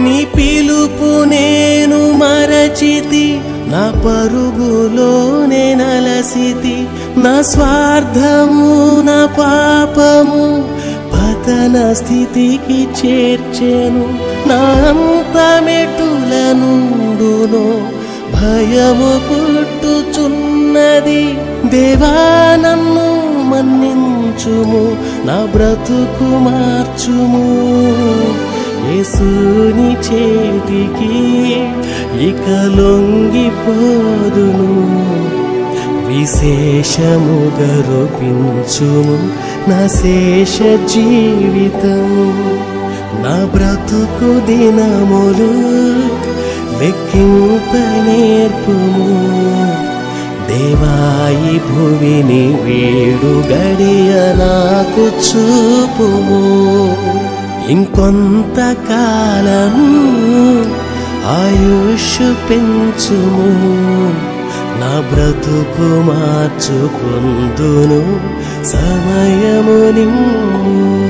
నీ పిలుపు నేను మరచితి, నా పరుగులోనే నలసితి. నా స్వార్థము నా పాపము పతన స్థితికి చేర్చెను. నా అంతమెటుల నుండునో భయము పుట్టుచున్నది. దేవా నన్ను మన్నించుము, నా బ్రతుకు మార్చుము. యేసుని చేతికి ఇక లొంగిపోదును. విశేషముగా రూపించుము నా శేష జీవితం. నా బ్రతుకు దినములు లెక్కింప నేర్పుము. దేవాయి భువిని వేడు గడియ నాకు చూపుము. ఇంకొంతకాలము ఆయుష్ పెంచుము. నా బ్రతుకు మార్చుకుందును సమయము నిమ్ము.